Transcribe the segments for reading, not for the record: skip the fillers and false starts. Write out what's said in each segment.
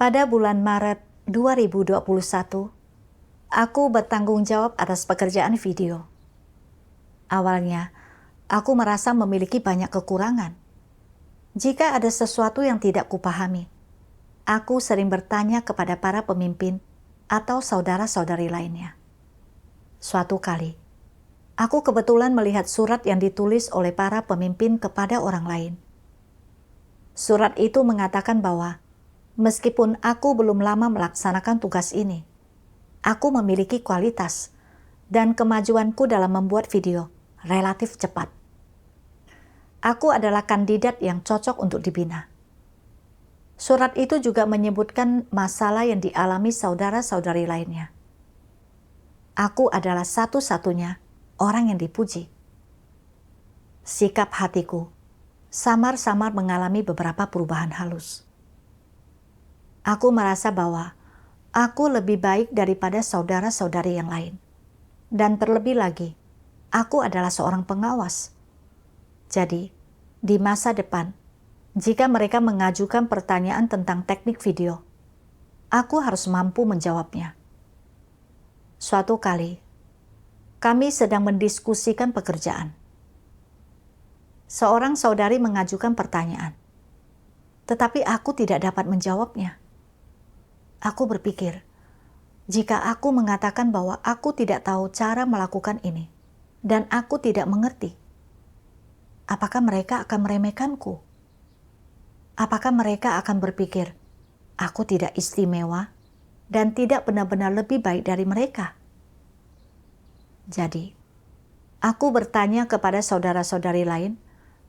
Pada bulan Maret 2021, aku bertanggung jawab atas pekerjaan video. Awalnya, aku merasa memiliki banyak kekurangan. Jika ada sesuatu yang tidak kupahami, aku sering bertanya kepada para pemimpin atau saudara-saudari lainnya. Suatu kali, aku kebetulan melihat surat yang ditulis oleh para pemimpin kepada orang lain. Surat itu mengatakan bahwa meskipun aku belum lama melaksanakan tugas ini, aku memiliki kualitas dan kemajuanku dalam membuat video relatif cepat. Aku adalah kandidat yang cocok untuk dibina. Surat itu juga menyebutkan masalah yang dialami saudara-saudari lainnya. Aku adalah satu-satunya orang yang dipuji. Sikap hatiku samar-samar mengalami beberapa perubahan halus. Aku merasa bahwa aku lebih baik daripada saudara-saudari yang lain. Dan terlebih lagi, aku adalah seorang pengawas. Jadi, di masa depan, jika mereka mengajukan pertanyaan tentang teknik video, aku harus mampu menjawabnya. Suatu kali, kami sedang mendiskusikan pekerjaan. Seorang saudari mengajukan pertanyaan, tetapi aku tidak dapat menjawabnya. Aku berpikir, jika aku mengatakan bahwa aku tidak tahu cara melakukan ini, dan aku tidak mengerti, apakah mereka akan meremehkanku? Apakah mereka akan berpikir, aku tidak istimewa dan tidak benar-benar lebih baik dari mereka? Jadi, aku bertanya kepada saudara-saudari lain,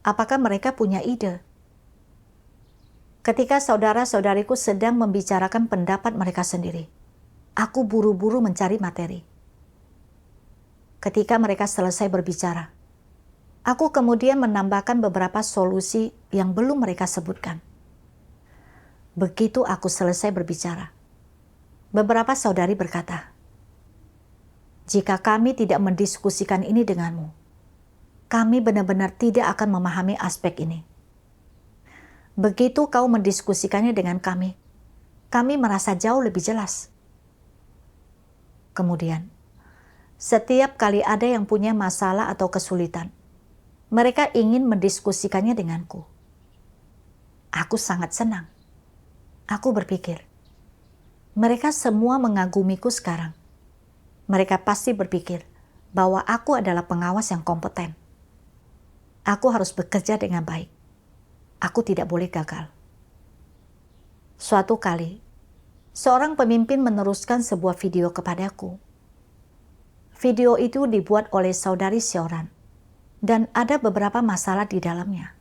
apakah mereka punya ide? Ketika saudara-saudariku sedang membicarakan pendapat mereka sendiri, aku buru-buru mencari materi. Ketika mereka selesai berbicara, aku kemudian menambahkan beberapa solusi yang belum mereka sebutkan. Begitu aku selesai berbicara, beberapa saudari berkata, "Jika kami tidak mendiskusikan ini denganmu, kami benar-benar tidak akan memahami aspek ini. Begitu kau mendiskusikannya dengan kami merasa jauh lebih jelas." Kemudian, setiap kali ada yang punya masalah atau kesulitan, mereka ingin mendiskusikannya denganku. Aku sangat senang. Aku berpikir, mereka semua mengagumiku sekarang. Mereka pasti berpikir bahwa aku adalah pengawas yang kompeten. Aku harus bekerja dengan baik. Aku tidak boleh gagal. Suatu kali, seorang pemimpin meneruskan sebuah video kepadaku. Video itu dibuat oleh saudari Sioran, dan ada beberapa masalah di dalamnya.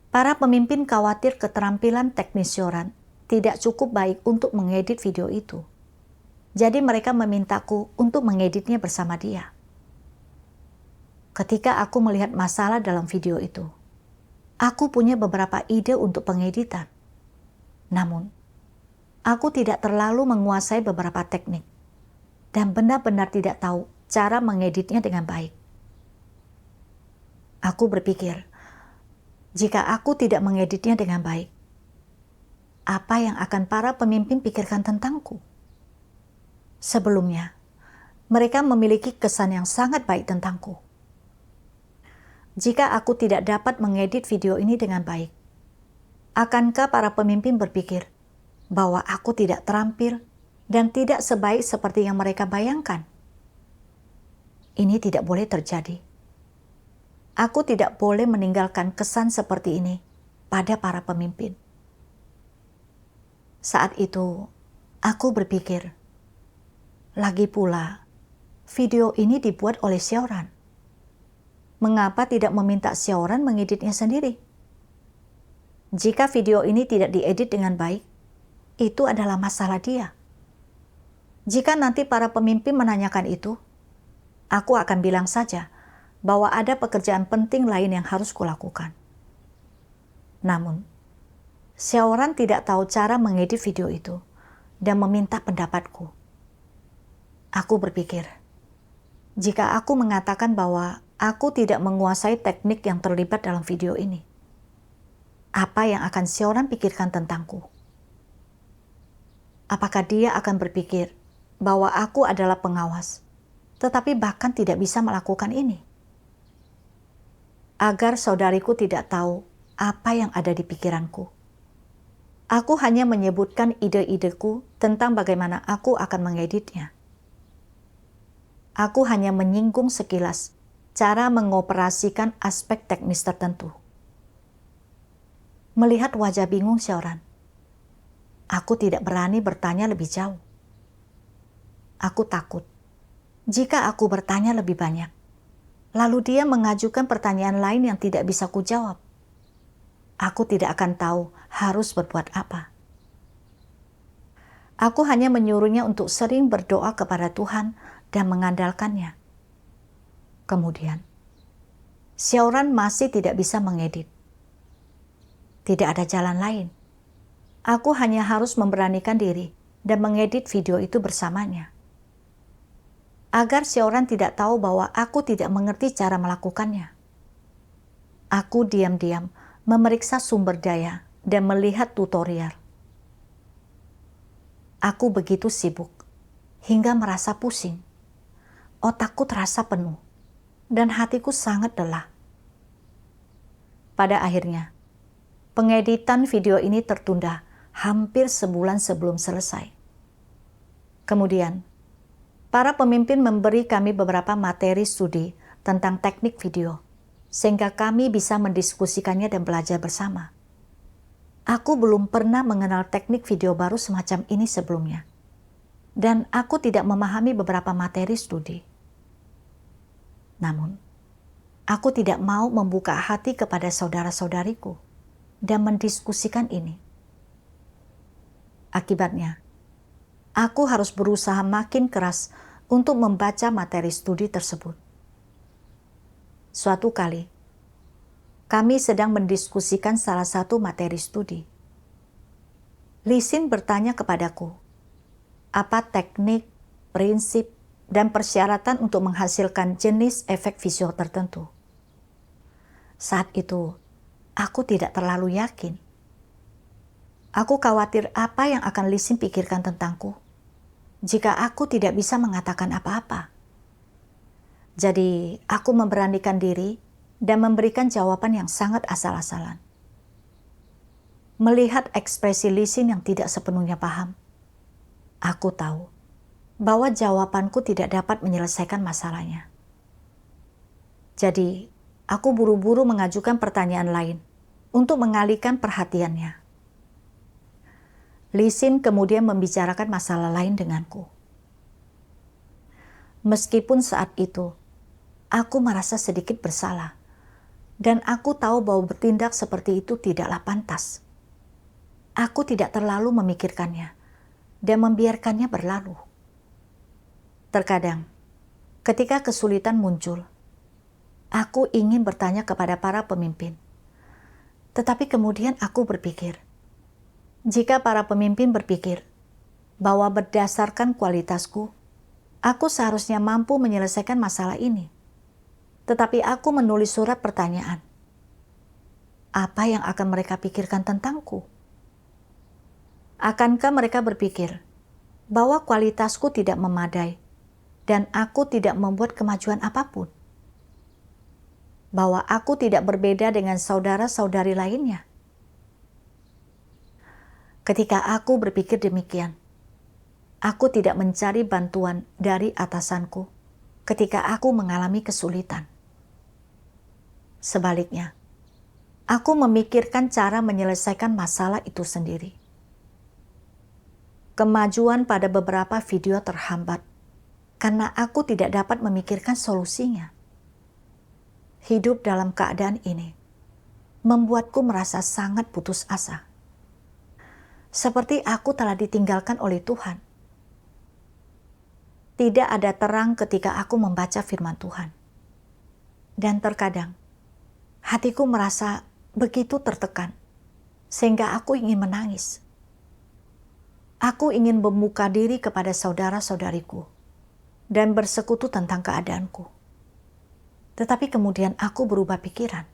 Para pemimpin khawatir keterampilan teknis Sioran tidak cukup baik untuk mengedit video itu. Jadi mereka memintaku untuk mengeditnya bersama dia. Ketika aku melihat masalah dalam video itu, aku punya beberapa ide untuk pengeditan. Namun, aku tidak terlalu menguasai beberapa teknik dan benar-benar tidak tahu cara mengeditnya dengan baik. Aku berpikir, jika aku tidak mengeditnya dengan baik, apa yang akan para pemimpin pikirkan tentangku? Sebelumnya, mereka memiliki kesan yang sangat baik tentangku. Jika aku tidak dapat mengedit video ini dengan baik, akankah para pemimpin berpikir bahwa aku tidak terampil dan tidak sebaik seperti yang mereka bayangkan? Ini tidak boleh terjadi. Aku tidak boleh meninggalkan kesan seperti ini pada para pemimpin. Saat itu, aku berpikir, lagi pula, video ini dibuat oleh Sioran. Mengapa tidak meminta Sioran mengeditnya sendiri? Jika video ini tidak diedit dengan baik, itu adalah masalah dia. Jika nanti para pemimpin menanyakan itu, aku akan bilang saja bahwa ada pekerjaan penting lain yang harus kulakukan. Namun, Sioran tidak tahu cara mengedit video itu dan meminta pendapatku. Aku berpikir, jika aku mengatakan bahwa aku tidak menguasai teknik yang terlibat dalam video ini, apa yang akan Sioran pikirkan tentangku? Apakah dia akan berpikir bahwa aku adalah pengawas, tetapi bahkan tidak bisa melakukan ini? Agar saudariku tidak tahu apa yang ada di pikiranku, aku hanya menyebutkan ide-ideku tentang bagaimana aku akan mengeditnya. Aku hanya menyinggung sekilas cara mengoperasikan aspek teknis tertentu. Melihat wajah bingung Xiaoran, aku tidak berani bertanya lebih jauh. Aku takut jika aku bertanya lebih banyak, lalu dia mengajukan pertanyaan lain yang tidak bisa kujawab. Aku tidak akan tahu harus berbuat apa. Aku hanya menyuruhnya untuk sering berdoa kepada Tuhan dan mengandalkannya. Kemudian, Xiaoran masih tidak bisa mengedit. Tidak ada jalan lain. Aku hanya harus memberanikan diri dan mengedit video itu bersamanya. Agar Xiaoran tidak tahu bahwa aku tidak mengerti cara melakukannya. Aku diam-diam memeriksa sumber daya dan melihat tutorial. Aku begitu sibuk hingga merasa pusing. Otakku terasa penuh dan hatiku sangat lelah. Pada akhirnya, pengeditan video ini tertunda hampir sebulan sebelum selesai. Kemudian, para pemimpin memberi kami beberapa materi studi tentang teknik video, sehingga kami bisa mendiskusikannya dan belajar bersama. Aku belum pernah mengenal teknik video baru semacam ini sebelumnya, dan aku tidak memahami beberapa materi studi. Namun, aku tidak mau membuka hati kepada saudara-saudariku dan mendiskusikan ini. Akibatnya, aku harus berusaha makin keras untuk membaca materi studi tersebut. Suatu kali, kami sedang mendiskusikan salah satu materi studi. Li Xin bertanya kepadaku, apa teknik, prinsip, dan persyaratan untuk menghasilkan jenis efek visual tertentu. Saat itu, aku tidak terlalu yakin. Aku khawatir apa yang akan Li Xin pikirkan tentangku jika aku tidak bisa mengatakan apa-apa. Jadi, aku memberanikan diri dan memberikan jawaban yang sangat asal-asalan. Melihat ekspresi Li Xin yang tidak sepenuhnya paham, aku tahu bahwa jawabanku tidak dapat menyelesaikan masalahnya. Jadi, aku buru-buru mengajukan pertanyaan lain untuk mengalihkan perhatiannya. Li Xin kemudian membicarakan masalah lain denganku. Meskipun saat itu, aku merasa sedikit bersalah, dan aku tahu bahwa bertindak seperti itu tidaklah pantas. Aku tidak terlalu memikirkannya dan membiarkannya berlalu. Terkadang, ketika kesulitan muncul, aku ingin bertanya kepada para pemimpin. Tetapi kemudian aku berpikir, jika para pemimpin berpikir bahwa berdasarkan kualitasku, aku seharusnya mampu menyelesaikan masalah ini. Tetapi aku menulis surat pertanyaan. Apa yang akan mereka pikirkan tentangku? Akankah mereka berpikir bahwa kualitasku tidak memadai dan aku tidak membuat kemajuan apapun? Bahwa aku tidak berbeda dengan saudara-saudari lainnya? Ketika aku berpikir demikian, aku tidak mencari bantuan dari atasanku ketika aku mengalami kesulitan. Sebaliknya, aku memikirkan cara menyelesaikan masalah itu sendiri. Kemajuan pada beberapa video terhambat karena aku tidak dapat memikirkan solusinya. Hidup dalam keadaan ini membuatku merasa sangat putus asa. Seperti aku telah ditinggalkan oleh Tuhan. Tidak ada terang ketika aku membaca firman Tuhan. Dan terkadang, hatiku merasa begitu tertekan, sehingga aku ingin menangis. Aku ingin membuka diri kepada saudara-saudariku dan bersekutu tentang keadaanku. Tetapi kemudian aku berubah pikiran.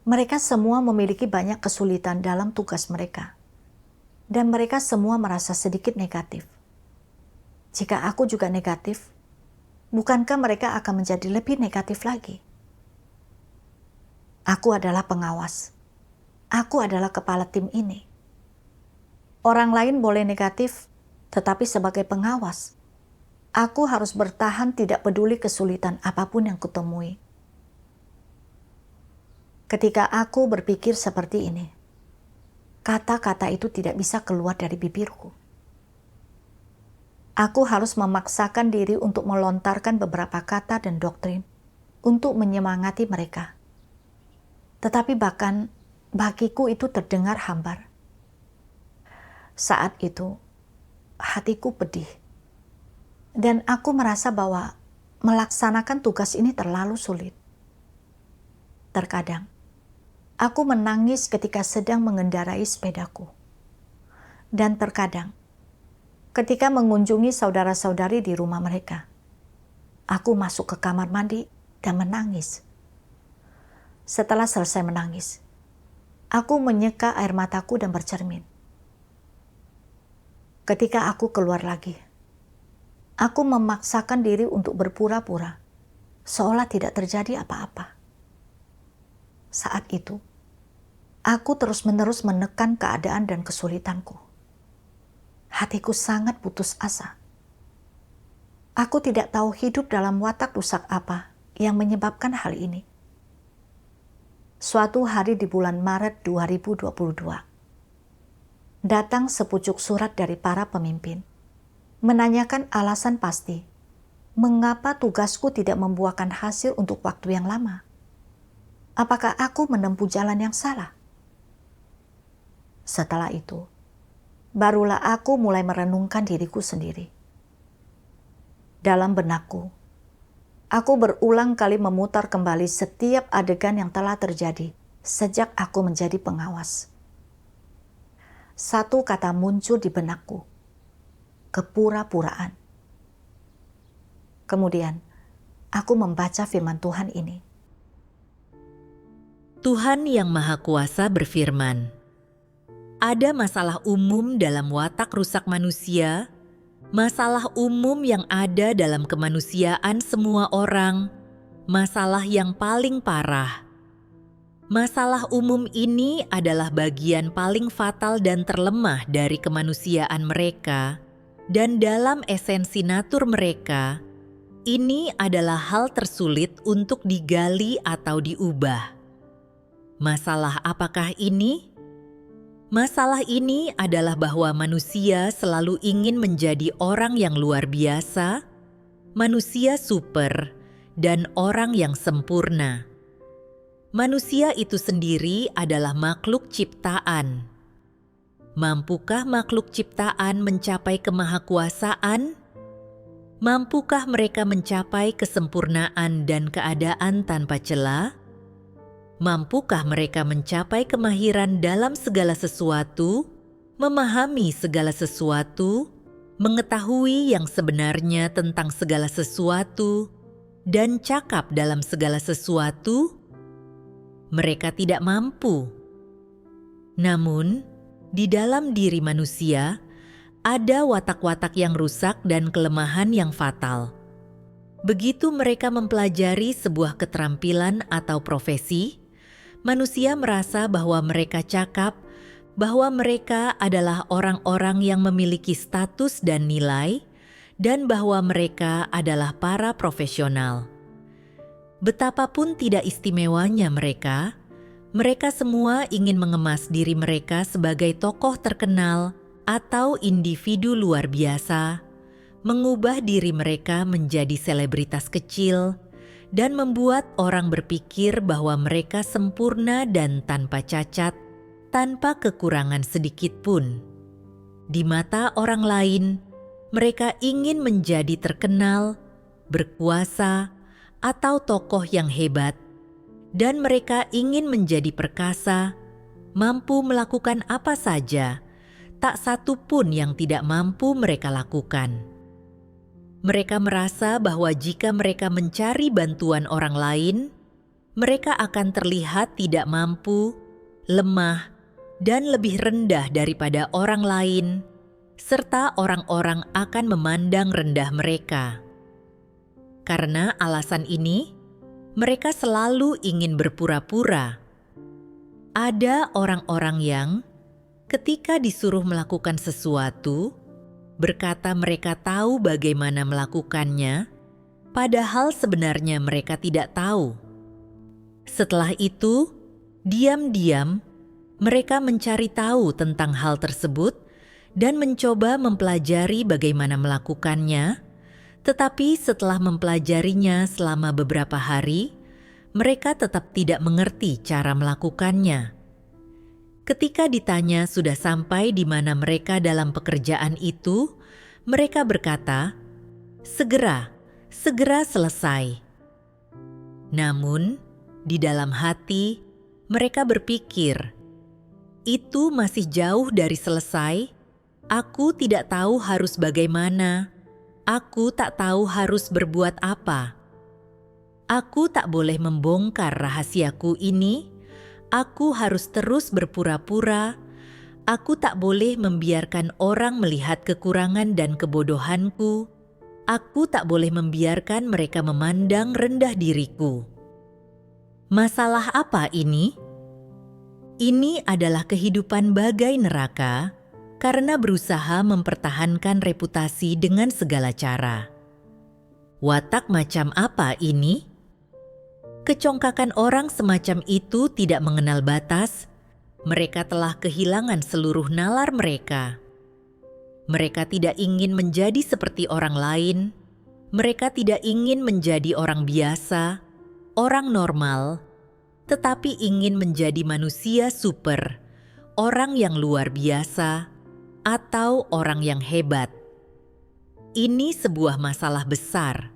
Mereka semua memiliki banyak kesulitan dalam tugas mereka. dan mereka semua merasa sedikit negatif. Jika aku juga negatif, bukankah mereka akan menjadi lebih negatif lagi? Aku adalah pengawas. Aku adalah kepala tim ini. Orang lain boleh negatif, tetapi sebagai pengawas, aku harus bertahan tidak peduli kesulitan apapun yang kutemui. Ketika aku berpikir seperti ini, kata-kata itu tidak bisa keluar dari bibirku. Aku harus memaksakan diri untuk melontarkan beberapa kata dan doktrin untuk menyemangati mereka. Tetapi bahkan bagiku itu terdengar hambar. Saat itu, hatiku pedih. Dan aku merasa bahwa melaksanakan tugas ini terlalu sulit. Terkadang, aku menangis ketika sedang mengendarai sepedaku. Dan terkadang, ketika mengunjungi saudara-saudari di rumah mereka, aku masuk ke kamar mandi dan menangis. Setelah selesai menangis, aku menyeka air mataku dan bercermin. Ketika aku keluar lagi, aku memaksakan diri untuk berpura-pura, seolah tidak terjadi apa-apa. Saat itu, aku terus-menerus menekan keadaan dan kesulitanku. Hatiku sangat putus asa. Aku tidak tahu hidup dalam watak rusak apa yang menyebabkan hal ini. Suatu hari di bulan Maret 2022, datang sepucuk surat dari para pemimpin, menanyakan alasan pasti mengapa tugasku tidak membuahkan hasil untuk waktu yang lama. Apakah aku menempuh jalan yang salah? Setelah itu, barulah aku mulai merenungkan diriku sendiri. Dalam benakku, aku berulang kali memutar kembali setiap adegan yang telah terjadi sejak aku menjadi pengawas. Satu kata muncul di benakku, kepura-puraan. Kemudian, aku membaca firman Tuhan ini. Tuhan Yang Maha Kuasa berfirman, ada masalah umum dalam watak rusak manusia, masalah umum yang ada dalam kemanusiaan semua orang, masalah yang paling parah. Masalah umum ini adalah bagian paling fatal dan terlemah dari kemanusiaan mereka, dan dalam esensi natur mereka, ini adalah hal tersulit untuk digali atau diubah. Masalah apakah ini? Masalah ini adalah bahwa manusia selalu ingin menjadi orang yang luar biasa, manusia super, dan orang yang sempurna. Manusia itu sendiri adalah makhluk ciptaan. Mampukah makhluk ciptaan mencapai kemahakuasaan? Mampukah mereka mencapai kesempurnaan dan keadaan tanpa celah? Mampukah mereka mencapai kemahiran dalam segala sesuatu, memahami segala sesuatu, mengetahui yang sebenarnya tentang segala sesuatu, dan cakap dalam segala sesuatu? Mereka tidak mampu. Namun, di dalam diri manusia, ada watak-watak yang rusak dan kelemahan yang fatal. Begitu mereka mempelajari sebuah keterampilan atau profesi, manusia merasa bahwa mereka cakap, bahwa mereka adalah orang-orang yang memiliki status dan nilai, dan bahwa mereka adalah para profesional. Betapapun tidak istimewanya mereka semua ingin mengemas diri mereka sebagai tokoh terkenal atau individu luar biasa, mengubah diri mereka menjadi selebritas kecil, dan membuat orang berpikir bahwa mereka sempurna dan tanpa cacat, tanpa kekurangan sedikit pun. Di mata orang lain, mereka ingin menjadi terkenal, berkuasa, atau tokoh yang hebat, dan mereka ingin menjadi perkasa, mampu melakukan apa saja, tak satu pun yang tidak mampu mereka lakukan. Mereka merasa bahwa jika mereka mencari bantuan orang lain, mereka akan terlihat tidak mampu, lemah, dan lebih rendah daripada orang lain, serta orang-orang akan memandang rendah mereka. Karena alasan ini, mereka selalu ingin berpura-pura. Ada orang-orang yang, ketika disuruh melakukan sesuatu, berkata mereka tahu bagaimana melakukannya, padahal sebenarnya mereka tidak tahu. Setelah itu, diam-diam mereka mencari tahu tentang hal tersebut dan mencoba mempelajari bagaimana melakukannya, tetapi setelah mempelajarinya selama beberapa hari, mereka tetap tidak mengerti cara melakukannya. Ketika ditanya sudah sampai di mana mereka dalam pekerjaan itu, mereka berkata, "Segera selesai." Namun, di dalam hati mereka berpikir, "Itu masih jauh dari selesai. Aku tidak tahu harus bagaimana. Aku tak tahu harus berbuat apa. Aku tak boleh membongkar rahasiaku ini. Aku harus terus berpura-pura. Aku tak boleh membiarkan orang melihat kekurangan dan kebodohanku. Aku tak boleh membiarkan mereka memandang rendah diriku." Masalah apa ini? Ini adalah kehidupan bagai neraka karena berusaha mempertahankan reputasi dengan segala cara. Watak macam apa ini? Kecongkakan orang semacam itu tidak mengenal batas. Mereka telah kehilangan seluruh nalar mereka. Mereka tidak ingin menjadi seperti orang lain. Mereka tidak ingin menjadi orang biasa, orang normal, tetapi ingin menjadi manusia super, orang yang luar biasa, atau orang yang hebat. Ini sebuah masalah besar.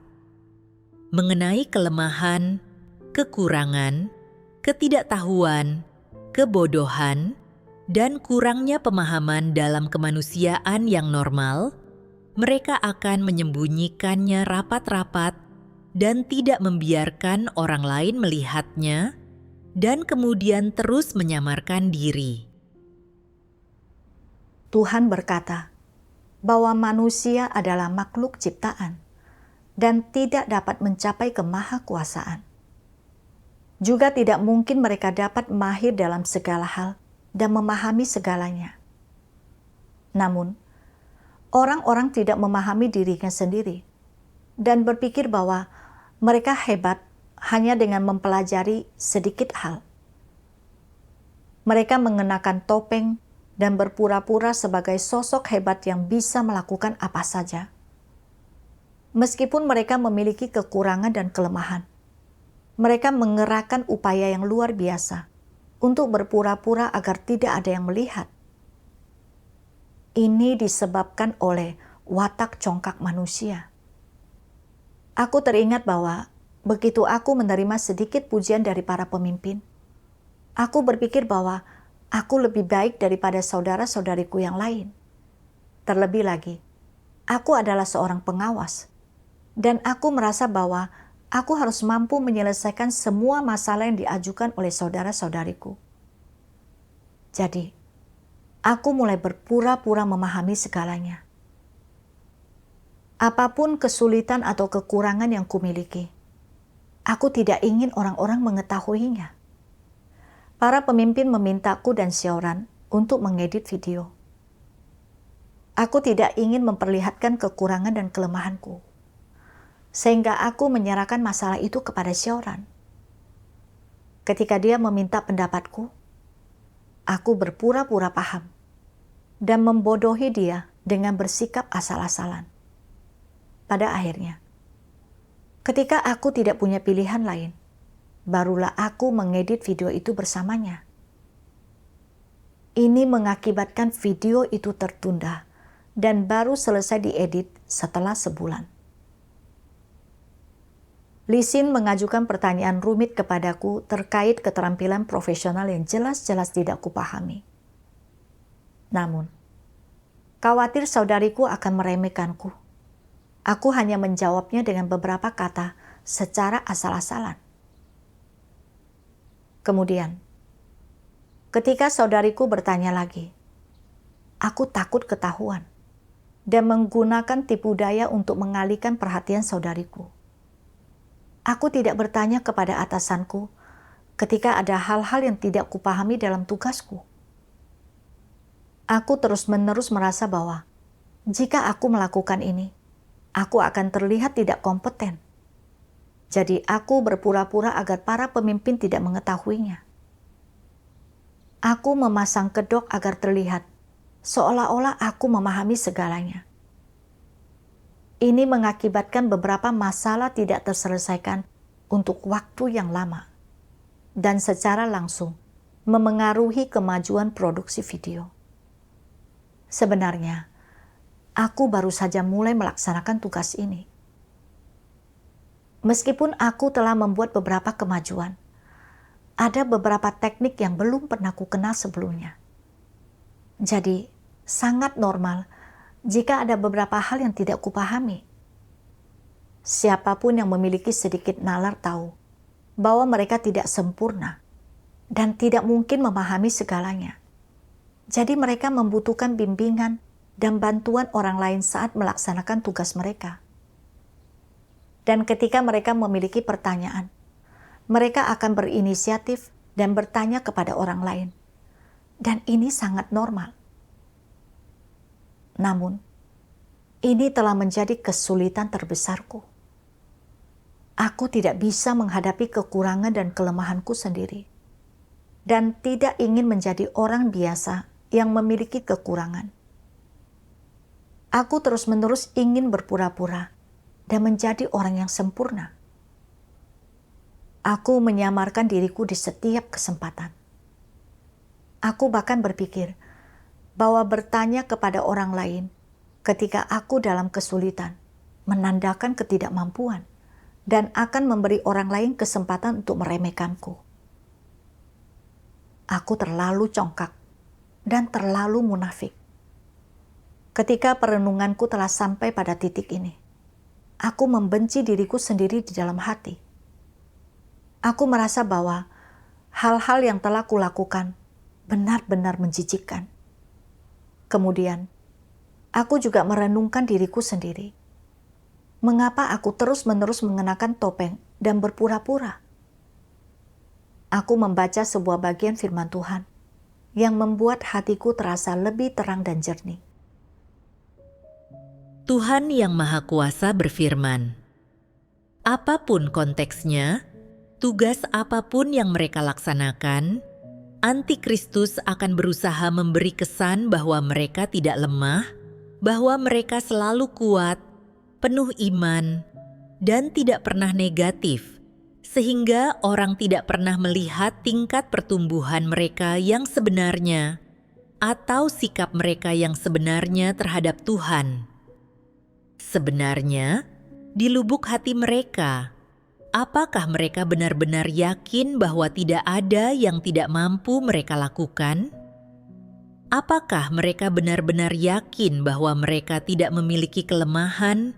Mengenai kelemahan, kekurangan, ketidaktahuan, kebodohan, dan kurangnya pemahaman dalam kemanusiaan yang normal, mereka akan menyembunyikannya rapat-rapat dan tidak membiarkan orang lain melihatnya, dan kemudian terus menyamarkan diri. Tuhan berkata bahwa manusia adalah makhluk ciptaan dan tidak dapat mencapai kemahakuasaan. Juga tidak mungkin mereka dapat mahir dalam segala hal dan memahami segalanya. Namun, orang-orang tidak memahami dirinya sendiri dan berpikir bahwa mereka hebat hanya dengan mempelajari sedikit hal. Mereka mengenakan topeng dan berpura-pura sebagai sosok hebat yang bisa melakukan apa saja. Meskipun mereka memiliki kekurangan dan kelemahan, mereka mengerahkan upaya yang luar biasa untuk berpura-pura agar tidak ada yang melihat. Ini disebabkan oleh watak congkak manusia. Aku teringat bahwa begitu aku menerima sedikit pujian dari para pemimpin, aku berpikir bahwa aku lebih baik daripada saudara-saudariku yang lain. Terlebih lagi, aku adalah seorang pengawas, dan aku merasa bahwa aku harus mampu menyelesaikan semua masalah yang diajukan oleh saudara-saudariku. Jadi, aku mulai berpura-pura memahami segalanya. Apapun kesulitan atau kekurangan yang kumiliki, aku tidak ingin orang-orang mengetahuinya. Para pemimpin memintaku dan Xiaoran untuk mengedit video. Aku tidak ingin memperlihatkan kekurangan dan kelemahanku, sehingga aku menyerahkan masalah itu kepada Xiaoran. Ketika dia meminta pendapatku, aku berpura-pura paham dan membodohi dia dengan bersikap asal-asalan. Pada akhirnya, ketika aku tidak punya pilihan lain, barulah aku mengedit video itu bersamanya. Ini mengakibatkan video itu tertunda dan baru selesai diedit setelah sebulan. Li Xin mengajukan pertanyaan rumit kepadaku terkait keterampilan profesional yang jelas-jelas tidak kupahami. Namun, khawatir saudariku akan meremehkanku. Aku hanya menjawabnya dengan beberapa kata secara asal-asalan. Kemudian, Ketika saudariku bertanya lagi, aku takut ketahuan dan menggunakan tipu daya untuk mengalihkan perhatian saudariku. Aku tidak bertanya kepada atasanku ketika ada hal-hal yang tidak kupahami dalam tugasku. Aku terus-menerus merasa bahwa jika aku melakukan ini, aku akan terlihat tidak kompeten. Jadi aku berpura-pura agar para pemimpin tidak mengetahuinya. Aku memasang kedok agar terlihat seolah-olah aku memahami segalanya. Ini mengakibatkan beberapa masalah tidak terselesaikan untuk waktu yang lama dan secara langsung memengaruhi kemajuan produksi video. Sebenarnya, aku baru saja mulai melaksanakan tugas ini. Meskipun aku telah membuat beberapa kemajuan, ada beberapa teknik yang belum pernah kukenal sebelumnya. Jadi, sangat normal jika ada beberapa hal yang tidak kupahami. Siapapun yang memiliki sedikit nalar tahu bahwa mereka tidak sempurna dan tidak mungkin memahami segalanya. Jadi mereka membutuhkan bimbingan dan bantuan orang lain saat melaksanakan tugas mereka. Dan ketika mereka memiliki pertanyaan, mereka akan berinisiatif dan bertanya kepada orang lain. Dan ini sangat normal. Namun, ini telah menjadi kesulitan terbesarku. Aku tidak bisa menghadapi kekurangan dan kelemahanku sendiri. Dan tidak ingin menjadi orang biasa yang memiliki kekurangan. Aku terus-menerus ingin berpura-pura dan menjadi orang yang sempurna. Aku menyamarkan diriku di setiap kesempatan. Aku bahkan berpikir bahwa bertanya kepada orang lain ketika aku dalam kesulitan menandakan ketidakmampuan dan akan memberi orang lain kesempatan untuk meremehkanku. Aku terlalu congkak dan terlalu munafik. Ketika perenunganku telah sampai pada titik ini, aku membenci diriku sendiri di dalam hati. Aku merasa bahwa hal-hal yang telah kulakukan benar-benar menjijikkan. Kemudian, aku juga merenungkan diriku sendiri. Mengapa aku terus-menerus mengenakan topeng dan berpura-pura? Aku membaca sebuah bagian firman Tuhan yang membuat hatiku terasa lebih terang dan jernih. Tuhan Yang Maha Kuasa berfirman, apapun konteksnya, tugas apapun yang mereka laksanakan, Antikristus akan berusaha memberi kesan bahwa mereka tidak lemah, bahwa mereka selalu kuat, penuh iman, dan tidak pernah negatif, sehingga orang tidak pernah melihat tingkat pertumbuhan mereka yang sebenarnya atau sikap mereka yang sebenarnya terhadap Tuhan. Sebenarnya, di lubuk hati mereka, apakah mereka benar-benar yakin bahwa tidak ada yang tidak mampu mereka lakukan? Apakah mereka benar-benar yakin bahwa mereka tidak memiliki kelemahan,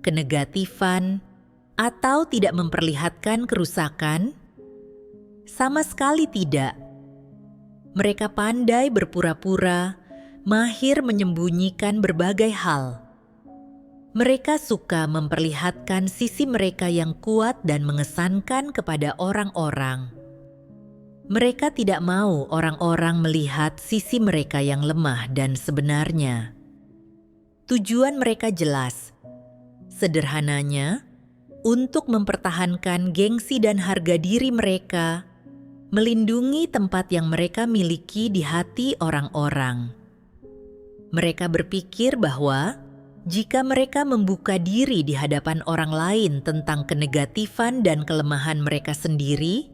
kenegatifan, atau tidak memperlihatkan kerusakan? Sama sekali tidak. Mereka pandai berpura-pura, mahir menyembunyikan berbagai hal. Mereka suka memperlihatkan sisi mereka yang kuat dan mengesankan kepada orang-orang. Mereka tidak mau orang-orang melihat sisi mereka yang lemah dan sebenarnya. Tujuan mereka jelas. Sederhananya, untuk mempertahankan gengsi dan harga diri mereka, melindungi tempat yang mereka miliki di hati orang-orang. Mereka berpikir bahwa jika mereka membuka diri di hadapan orang lain tentang kenegatifan dan kelemahan mereka sendiri,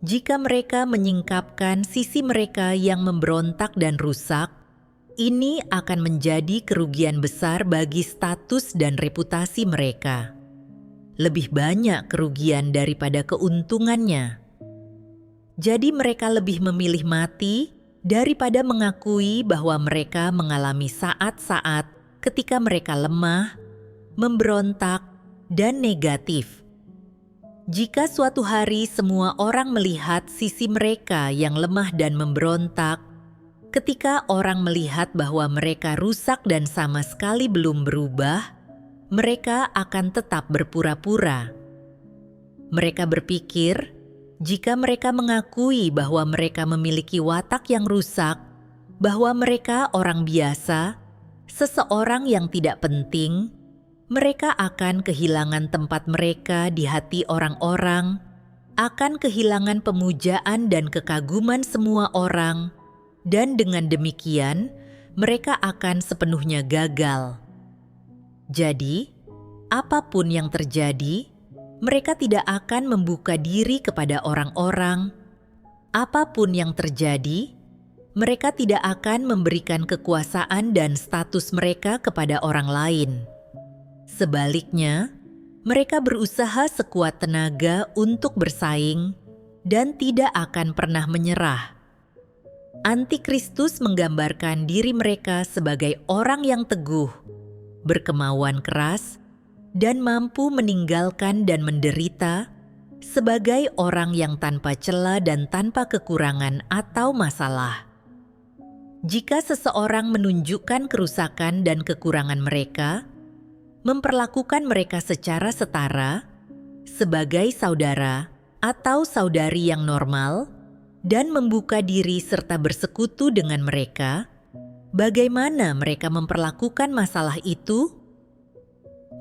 jika mereka menyingkapkan sisi mereka yang memberontak dan rusak, ini akan menjadi kerugian besar bagi status dan reputasi mereka. Lebih banyak kerugian daripada keuntungannya. Jadi mereka lebih memilih mati daripada mengakui bahwa mereka mengalami saat-saat ketika mereka lemah, memberontak, dan negatif. Jika suatu hari semua orang melihat sisi mereka yang lemah dan memberontak, ketika orang melihat bahwa mereka rusak dan sama sekali belum berubah, mereka akan tetap berpura-pura. Mereka berpikir, jika mereka mengakui bahwa mereka memiliki watak yang rusak, bahwa mereka orang biasa, seseorang yang tidak penting, mereka akan kehilangan tempat mereka di hati orang-orang, akan kehilangan pemujaan dan kekaguman semua orang, dan dengan demikian mereka akan sepenuhnya gagal. Jadi, apapun yang terjadi, mereka tidak akan membuka diri kepada orang-orang. Apapun yang terjadi, mereka tidak akan memberikan kekuasaan dan status mereka kepada orang lain. Sebaliknya, mereka berusaha sekuat tenaga untuk bersaing dan tidak akan pernah menyerah. Antikristus menggambarkan diri mereka sebagai orang yang teguh, berkemauan keras, dan mampu meninggalkan dan menderita sebagai orang yang tanpa cela dan tanpa kekurangan atau masalah. Jika seseorang menunjukkan kerusakan dan kekurangan mereka, memperlakukan mereka secara setara, sebagai saudara atau saudari yang normal, dan membuka diri serta bersekutu dengan mereka, bagaimana mereka memperlakukan masalah itu?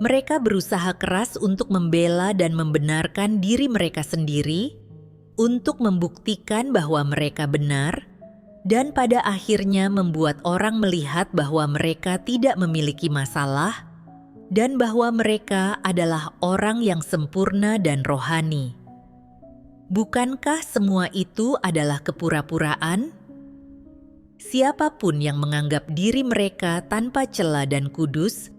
Mereka berusaha keras untuk membela dan membenarkan diri mereka sendiri, untuk membuktikan bahwa mereka benar, dan pada akhirnya membuat orang melihat bahwa mereka tidak memiliki masalah dan bahwa mereka adalah orang yang sempurna dan rohani. Bukankah semua itu adalah kepura-puraan? Siapapun yang menganggap diri mereka tanpa cela dan kudus,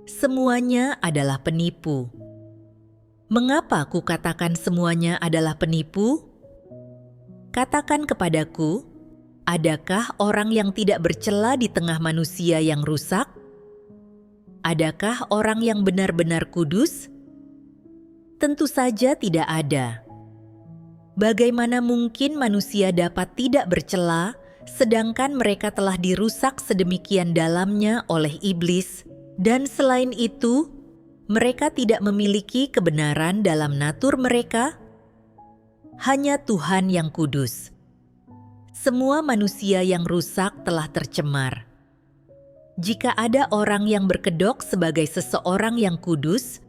semuanya adalah penipu. Mengapa kukatakan semuanya adalah penipu? Katakan kepadaku, adakah orang yang tidak bercela di tengah manusia yang rusak? Adakah orang yang benar-benar kudus? Tentu saja tidak ada. Bagaimana mungkin manusia dapat tidak bercela, sedangkan mereka telah dirusak sedemikian dalamnya oleh iblis, dan selain itu, mereka tidak memiliki kebenaran dalam natur mereka? Hanya Tuhan yang kudus. Semua manusia yang rusak telah tercemar. Jika ada orang yang berkedok sebagai seseorang yang kudus,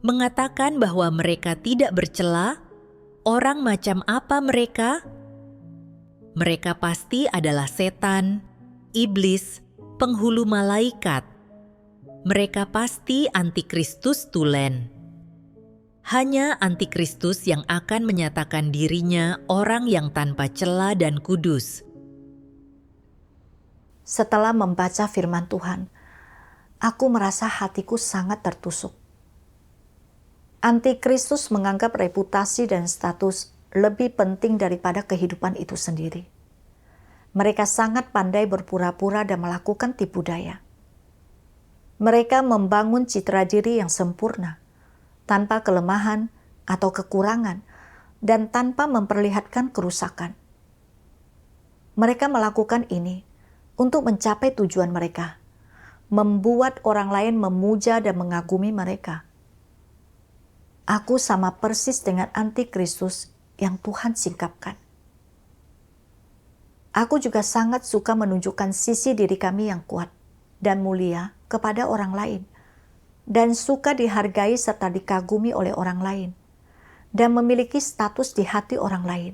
mengatakan bahwa mereka tidak bercela, orang macam apa mereka? Mereka pasti adalah setan, iblis, penghulu malaikat. Mereka pasti antikristus tulen. Hanya antikristus yang akan menyatakan dirinya orang yang tanpa cela dan kudus. Setelah membaca firman Tuhan, aku merasa hatiku sangat tertusuk. Antikristus menganggap reputasi dan status lebih penting daripada kehidupan itu sendiri. Mereka sangat pandai berpura-pura dan melakukan tipu daya. Mereka membangun citra diri yang sempurna, tanpa kelemahan atau kekurangan, dan tanpa memperlihatkan kerusakan. Mereka melakukan ini untuk mencapai tujuan mereka, membuat orang lain memuja dan mengagumi mereka. Aku sama persis dengan antikristus yang Tuhan singkapkan. Aku juga sangat suka menunjukkan sisi diri kami yang kuat dan mulia kepada orang lain, dan suka dihargai serta dikagumi oleh orang lain, dan memiliki status di hati orang lain.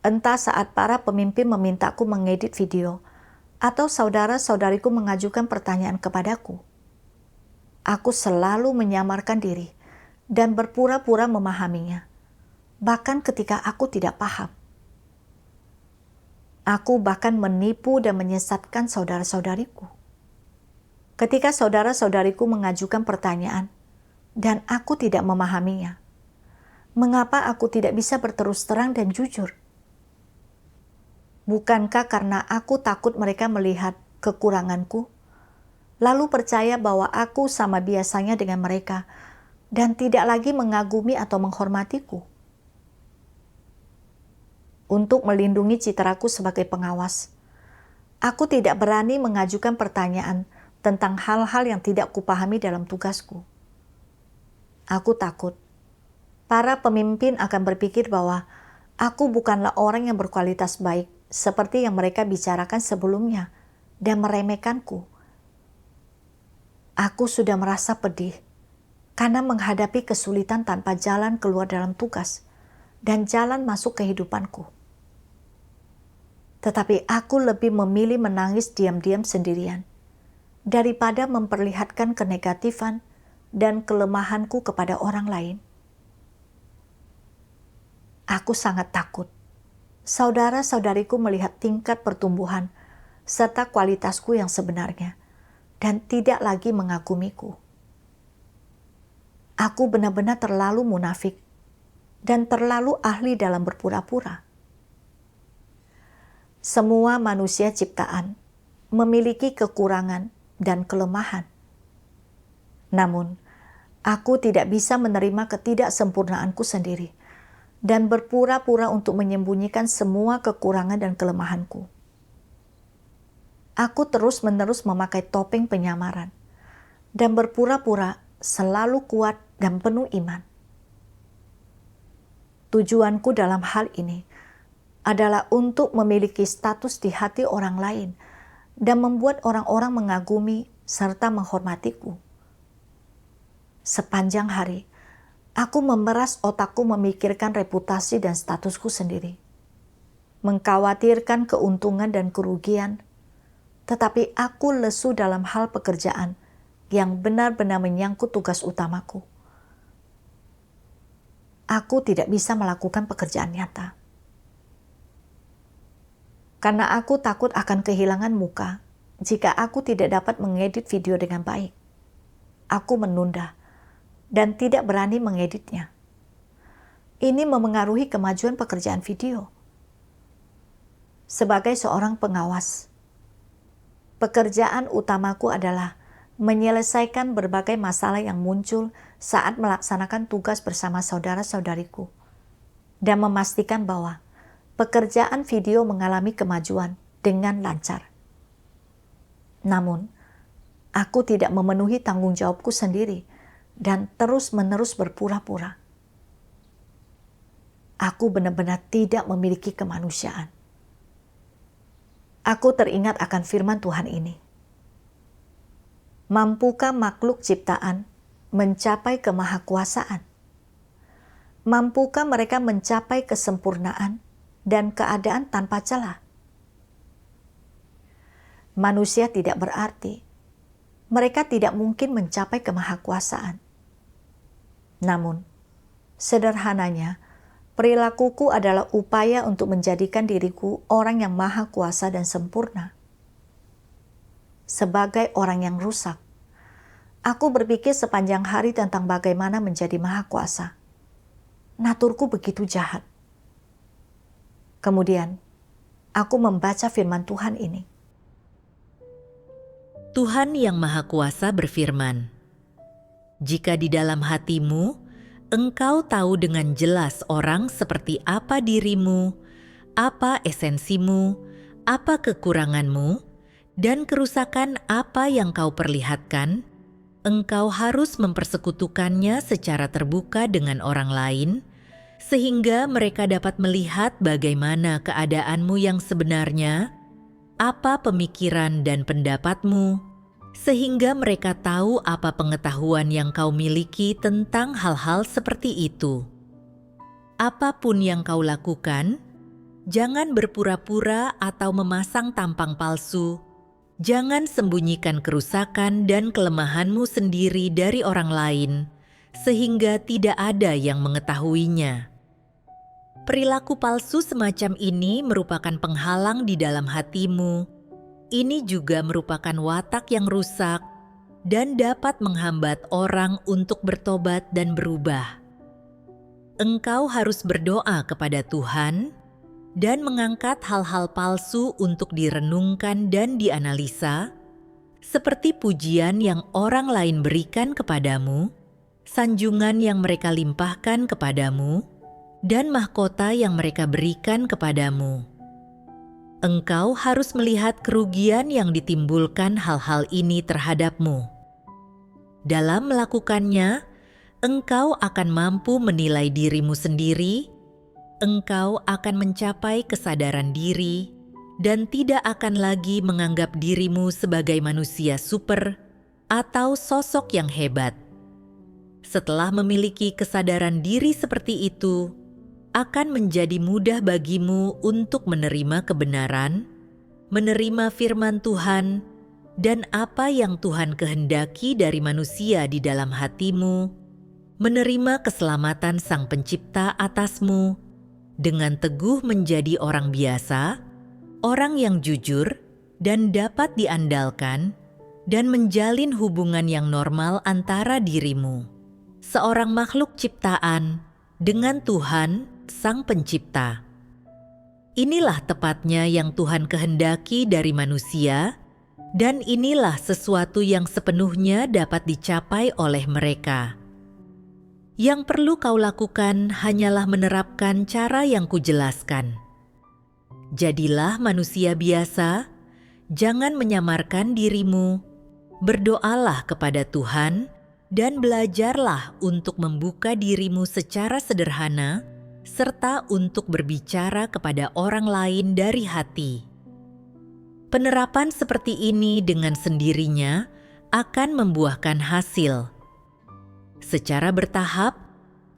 Entah saat para pemimpin memintaku mengedit video, atau saudara-saudariku mengajukan pertanyaan kepadaku, aku selalu menyamarkan diri dan berpura-pura memahaminya, bahkan ketika aku tidak paham. Aku bahkan menipu dan menyesatkan saudara-saudariku. Ketika saudara-saudariku mengajukan pertanyaan dan aku tidak memahaminya, mengapa aku tidak bisa berterus terang dan jujur? Bukankah karena aku takut mereka melihat kekuranganku, lalu percaya bahwa aku sama biasanya dengan mereka, dan tidak lagi mengagumi atau menghormatiku. Untuk melindungi citraku sebagai pengawas, aku tidak berani mengajukan pertanyaan tentang hal-hal yang tidak kupahami dalam tugasku. Aku takut para pemimpin akan berpikir bahwa aku bukanlah orang yang berkualitas baik seperti yang mereka bicarakan sebelumnya dan meremehkanku. Aku sudah merasa pedih karena menghadapi kesulitan tanpa jalan keluar dalam tugas dan jalan masuk kehidupanku. Tetapi aku lebih memilih menangis diam-diam sendirian daripada memperlihatkan kenegatifan dan kelemahanku kepada orang lain. Aku sangat takut saudara-saudariku melihat tingkat pertumbuhan serta kualitasku yang sebenarnya dan tidak lagi mengagumiku. Aku benar-benar terlalu munafik dan terlalu ahli dalam berpura-pura. Semua manusia ciptaan memiliki kekurangan dan kelemahan. Namun, aku tidak bisa menerima ketidaksempurnaanku sendiri dan berpura-pura untuk menyembunyikan semua kekurangan dan kelemahanku. Aku terus-menerus memakai topeng penyamaran dan berpura-pura selalu kuat dan penuh iman. Tujuanku dalam hal ini adalah untuk memiliki status di hati orang lain dan membuat orang-orang mengagumi serta menghormatiku. Sepanjang hari, aku memeras otakku memikirkan reputasi dan statusku sendiri, mengkhawatirkan keuntungan dan kerugian, tetapi aku lesu dalam hal pekerjaan yang benar-benar menyangkut tugas utamaku. Aku tidak bisa melakukan pekerjaan nyata. Karena aku takut akan kehilangan muka jika aku tidak dapat mengedit video dengan baik. Aku menunda dan tidak berani mengeditnya. Ini memengaruhi kemajuan pekerjaan video. Sebagai seorang pengawas, pekerjaan utamaku adalah menyelesaikan berbagai masalah yang muncul saat melaksanakan tugas bersama saudara-saudariku dan memastikan bahwa pekerjaan video mengalami kemajuan dengan lancar. Namun, aku tidak memenuhi tanggung jawabku sendiri dan terus-menerus berpura-pura. Aku benar-benar tidak memiliki kemanusiaan. Aku teringat akan firman Tuhan ini. Mampukah makhluk ciptaan mencapai kemahakuasaan? Mampukah mereka mencapai kesempurnaan dan keadaan tanpa celah? Manusia tidak berarti. Mereka tidak mungkin mencapai kemahakuasaan. Namun, sederhananya, perilakuku adalah upaya untuk menjadikan diriku orang yang maha kuasa dan sempurna. Sebagai orang yang rusak, aku berpikir sepanjang hari tentang bagaimana menjadi maha kuasa. Naturku begitu jahat. Kemudian, aku membaca firman Tuhan ini. Tuhan yang Maha Kuasa berfirman, "Jika di dalam hatimu, engkau tahu dengan jelas orang seperti apa dirimu, apa esensimu, apa kekuranganmu, dan kerusakan apa yang kau perlihatkan, engkau harus mempersekutukannya secara terbuka dengan orang lain, sehingga mereka dapat melihat bagaimana keadaanmu yang sebenarnya, apa pemikiran dan pendapatmu, sehingga mereka tahu apa pengetahuan yang kau miliki tentang hal-hal seperti itu. Apapun yang kau lakukan, jangan berpura-pura atau memasang tampang palsu. Jangan sembunyikan kerusakan dan kelemahanmu sendiri dari orang lain, sehingga tidak ada yang mengetahuinya. Perilaku palsu semacam ini merupakan penghalang di dalam hatimu. Ini juga merupakan watak yang rusak dan dapat menghambat orang untuk bertobat dan berubah. Engkau harus berdoa kepada Tuhan dan mengangkat hal-hal palsu untuk direnungkan dan dianalisa, seperti pujian yang orang lain berikan kepadamu, sanjungan yang mereka limpahkan kepadamu, dan mahkota yang mereka berikan kepadamu. Engkau harus melihat kerugian yang ditimbulkan hal-hal ini terhadapmu. Dalam melakukannya, engkau akan mampu menilai dirimu sendiri, engkau akan mencapai kesadaran diri, dan tidak akan lagi menganggap dirimu sebagai manusia super atau sosok yang hebat. Setelah memiliki kesadaran diri seperti itu, akan menjadi mudah bagimu untuk menerima kebenaran, menerima firman Tuhan, dan apa yang Tuhan kehendaki dari manusia di dalam hatimu, menerima keselamatan Sang Pencipta atasmu, dengan teguh menjadi orang biasa, orang yang jujur dan dapat diandalkan, dan menjalin hubungan yang normal antara dirimu, seorang makhluk ciptaan, dengan Tuhan, Sang Pencipta. Inilah tepatnya yang Tuhan kehendaki dari manusia, dan inilah sesuatu yang sepenuhnya dapat dicapai oleh mereka. Yang perlu kau lakukan hanyalah menerapkan cara yang kujelaskan. Jadilah manusia biasa, jangan menyamarkan dirimu, berdoalah kepada Tuhan, dan belajarlah untuk membuka dirimu secara sederhana, serta untuk berbicara kepada orang lain dari hati. Penerapan seperti ini dengan sendirinya akan membuahkan hasil. Secara bertahap,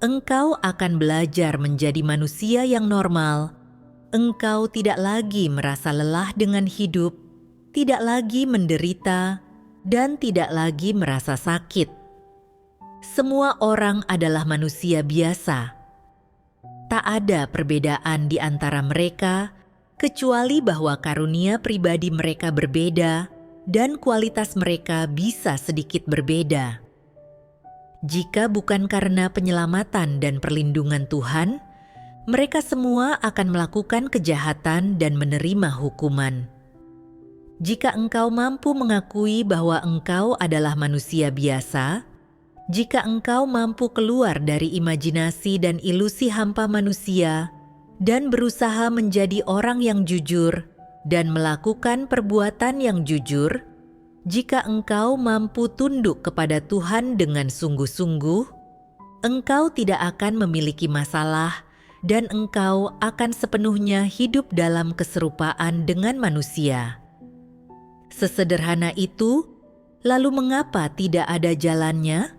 engkau akan belajar menjadi manusia yang normal. Engkau tidak lagi merasa lelah dengan hidup, tidak lagi menderita, dan tidak lagi merasa sakit. Semua orang adalah manusia biasa. Tak ada perbedaan di antara mereka, kecuali bahwa karunia pribadi mereka berbeda dan kualitas mereka bisa sedikit berbeda. Jika bukan karena penyelamatan dan perlindungan Tuhan, mereka semua akan melakukan kejahatan dan menerima hukuman. Jika engkau mampu mengakui bahwa engkau adalah manusia biasa, jika engkau mampu keluar dari imajinasi dan ilusi hampa manusia dan berusaha menjadi orang yang jujur dan melakukan perbuatan yang jujur, jika engkau mampu tunduk kepada Tuhan dengan sungguh-sungguh, engkau tidak akan memiliki masalah dan engkau akan sepenuhnya hidup dalam keserupaan dengan manusia. Sesederhana itu, lalu mengapa tidak ada jalannya?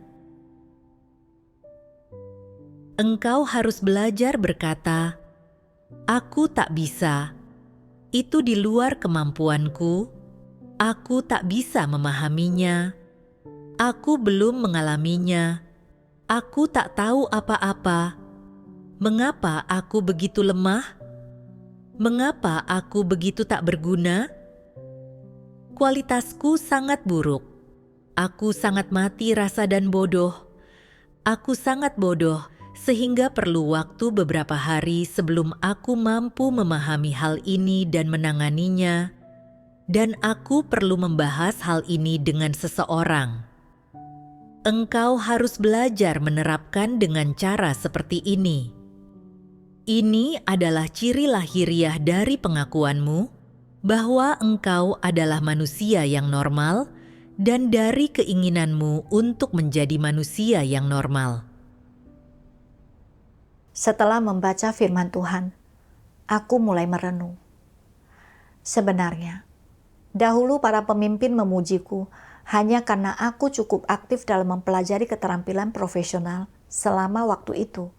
Engkau harus belajar berkata, "Aku tak bisa, itu di luar kemampuanku, aku tak bisa memahaminya, aku belum mengalaminya, aku tak tahu apa-apa. Mengapa aku begitu lemah? Mengapa aku begitu tak berguna? Kualitasku sangat buruk, aku sangat mati rasa dan bodoh, aku sangat bodoh, sehingga perlu waktu beberapa hari sebelum aku mampu memahami hal ini dan menanganinya, dan aku perlu membahas hal ini dengan seseorang." Engkau harus belajar menerapkan dengan cara seperti ini. Ini adalah ciri lahiriah dari pengakuanmu bahwa engkau adalah manusia yang normal dan dari keinginanmu untuk menjadi manusia yang normal. Setelah membaca firman Tuhan, aku mulai merenung. Sebenarnya, dahulu para pemimpin memujiku hanya karena aku cukup aktif dalam mempelajari keterampilan profesional selama waktu itu.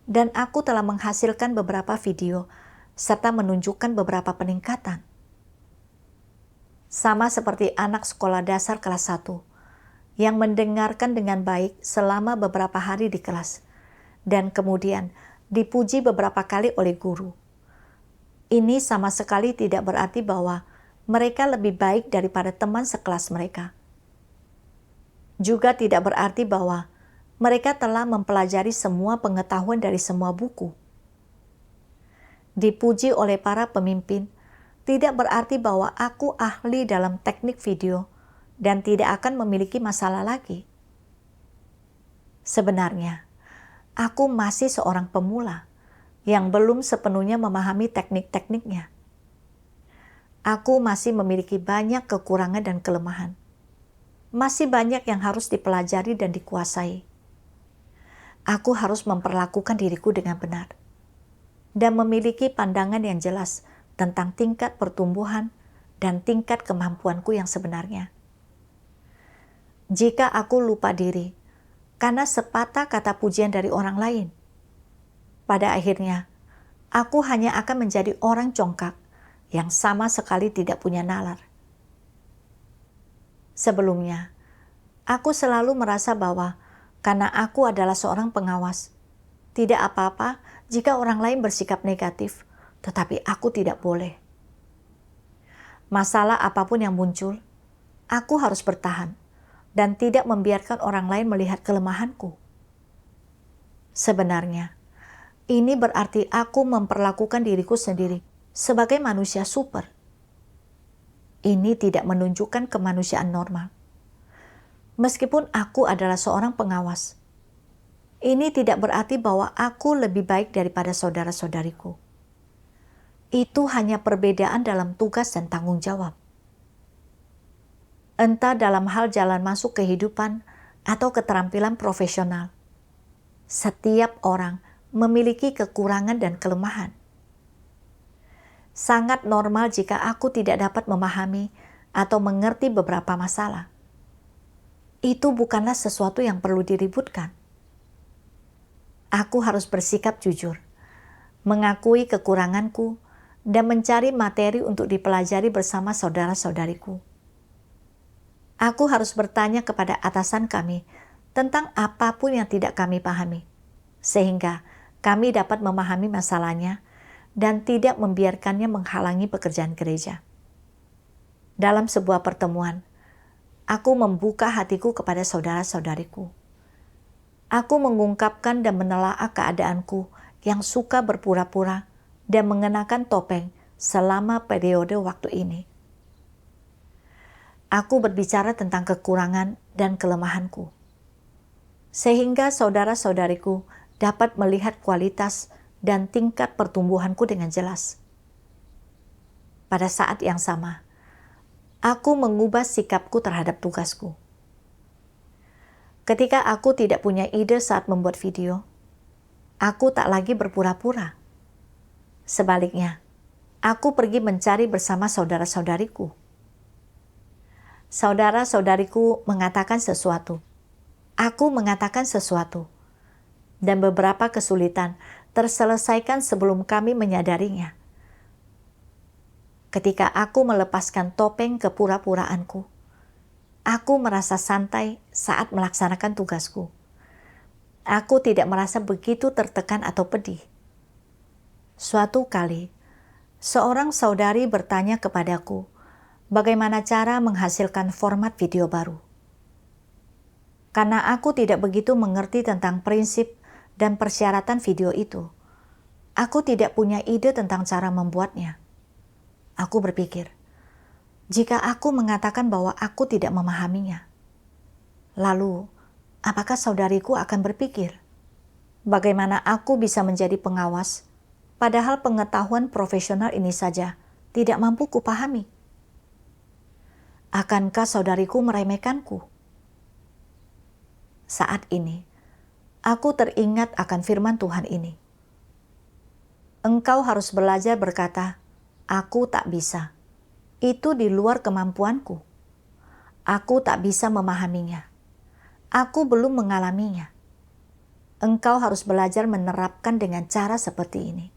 Dan aku telah menghasilkan beberapa video serta menunjukkan beberapa peningkatan. Sama seperti anak sekolah dasar kelas 1 yang mendengarkan dengan baik selama beberapa hari di kelas dan kemudian dipuji beberapa kali oleh guru. Ini sama sekali tidak berarti bahwa mereka lebih baik daripada teman sekelas mereka. Juga tidak berarti bahwa mereka telah mempelajari semua pengetahuan dari semua buku. Dipuji oleh para pemimpin tidak berarti bahwa aku ahli dalam teknik video dan tidak akan memiliki masalah lagi. Sebenarnya, aku masih seorang pemula yang belum sepenuhnya memahami teknik-tekniknya. Aku masih memiliki banyak kekurangan dan kelemahan. Masih banyak yang harus dipelajari dan dikuasai. Aku harus memperlakukan diriku dengan benar dan memiliki pandangan yang jelas tentang tingkat pertumbuhan dan tingkat kemampuanku yang sebenarnya. Jika aku lupa diri karena sepatah kata pujian dari orang lain, pada akhirnya aku hanya akan menjadi orang congkak yang sama sekali tidak punya nalar. Sebelumnya, aku selalu merasa bahwa karena aku adalah seorang pengawas, tidak apa-apa jika orang lain bersikap negatif, tetapi aku tidak boleh. Masalah apapun yang muncul, aku harus bertahan dan tidak membiarkan orang lain melihat kelemahanku. Sebenarnya, ini berarti aku memperlakukan diriku sendiri sebagai manusia super. Ini tidak menunjukkan kemanusiaan normal. Meskipun aku adalah seorang pengawas, ini tidak berarti bahwa aku lebih baik daripada saudara-saudariku. Itu hanya perbedaan dalam tugas dan tanggung jawab. Entah dalam hal jalan masuk kehidupan atau keterampilan profesional, setiap orang memiliki kekurangan dan kelemahan. Sangat normal jika aku tidak dapat memahami atau mengerti beberapa masalah. Itu bukanlah sesuatu yang perlu diributkan. Aku harus bersikap jujur, mengakui kekuranganku, dan mencari materi untuk dipelajari bersama saudara-saudariku. Aku harus bertanya kepada atasan kami tentang apapun yang tidak kami pahami, sehingga kami dapat memahami masalahnya dan tidak membiarkannya menghalangi pekerjaan gereja. Dalam sebuah pertemuan, aku membuka hatiku kepada saudara-saudariku. Aku mengungkapkan dan menelaah keadaanku yang suka berpura-pura dan mengenakan topeng selama periode waktu ini. Aku berbicara tentang kekurangan dan kelemahanku, sehingga saudara-saudariku dapat melihat kualitas dan tingkat pertumbuhanku dengan jelas. Pada saat yang sama, aku mengubah sikapku terhadap tugasku. Ketika aku tidak punya ide saat membuat video, aku tak lagi berpura-pura. Sebaliknya, aku pergi mencari bersama saudara-saudariku. Saudara-saudariku mengatakan sesuatu. Aku mengatakan sesuatu. Dan beberapa kesulitan terselesaikan sebelum kami menyadarinya. Ketika aku melepaskan topeng kepura-puraanku, aku merasa santai saat melaksanakan tugasku. Aku tidak merasa begitu tertekan atau pedih. Suatu kali, seorang saudari bertanya kepadaku, bagaimana cara menghasilkan format video baru. Karena aku tidak begitu mengerti tentang prinsip dan persyaratan video itu, aku tidak punya ide tentang cara membuatnya. Aku berpikir, jika aku mengatakan bahwa aku tidak memahaminya, lalu apakah saudariku akan berpikir, bagaimana aku bisa menjadi pengawas, padahal pengetahuan profesional ini saja tidak mampu kupahami? Akankah saudariku meremehkanku? Saat ini, aku teringat akan firman Tuhan ini. Engkau harus belajar berkata, aku tak bisa. Itu di luar kemampuanku. Aku tak bisa memahaminya. Aku belum mengalaminya. Engkau harus belajar menerapkan dengan cara seperti ini.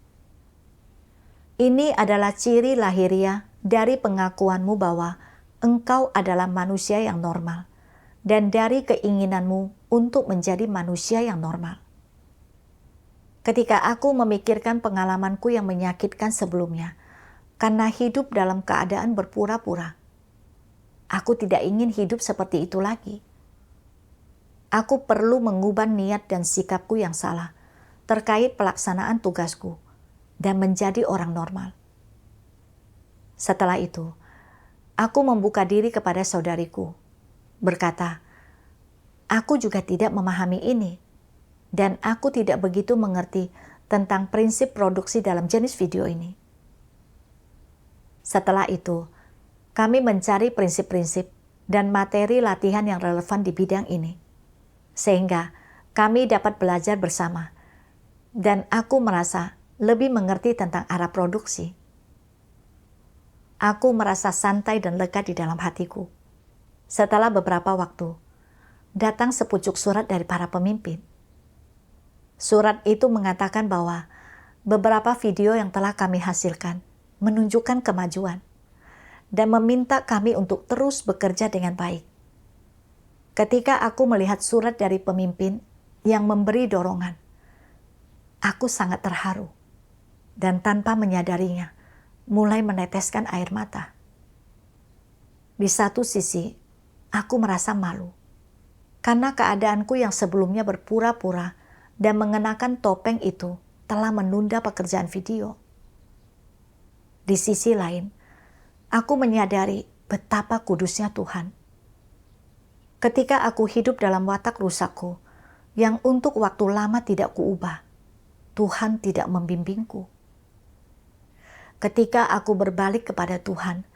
Ini adalah ciri lahiriah dari pengakuanmu bahwa engkau adalah manusia yang normal dan dari keinginanmu untuk menjadi manusia yang normal. Ketika aku memikirkan pengalamanku yang menyakitkan sebelumnya karena hidup dalam keadaan berpura-pura, aku tidak ingin hidup seperti itu lagi. Aku perlu mengubah niat dan sikapku yang salah terkait pelaksanaan tugasku dan menjadi orang normal. Setelah itu, aku membuka diri kepada saudariku, berkata, Aku juga tidak memahami ini, dan aku tidak begitu mengerti tentang prinsip produksi dalam jenis video ini. Setelah itu, kami mencari prinsip-prinsip dan materi latihan yang relevan di bidang ini, sehingga kami dapat belajar bersama, dan aku merasa lebih mengerti tentang arah produksi. Aku merasa santai dan lega di dalam hatiku. Setelah beberapa waktu, datang sepucuk surat dari para pemimpin. Surat itu mengatakan bahwa beberapa video yang telah kami hasilkan menunjukkan kemajuan dan meminta kami untuk terus bekerja dengan baik. Ketika aku melihat surat dari pemimpin yang memberi dorongan, aku sangat terharu dan tanpa menyadarinya mulai meneteskan air mata. Di satu sisi, aku merasa malu karena keadaanku yang sebelumnya berpura-pura dan mengenakan topeng itu telah menunda pekerjaan video. Di sisi lain, aku menyadari betapa kudusnya Tuhan. Ketika aku hidup dalam watak rusakku, yang untuk waktu lama tidak kuubah, Tuhan tidak membimbingku. Ketika aku berbalik kepada Tuhan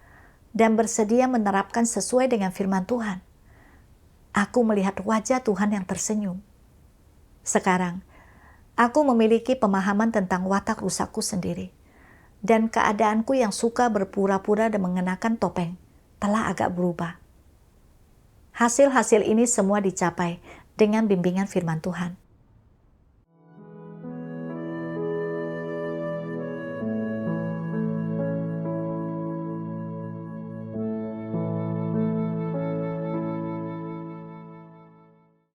dan bersedia menerapkan sesuai dengan firman Tuhan, aku melihat wajah Tuhan yang tersenyum. Sekarang, aku memiliki pemahaman tentang watak rusakku sendiri, dan keadaanku yang suka berpura-pura dan mengenakan topeng telah agak berubah. Hasil-hasil ini semua dicapai dengan bimbingan firman Tuhan.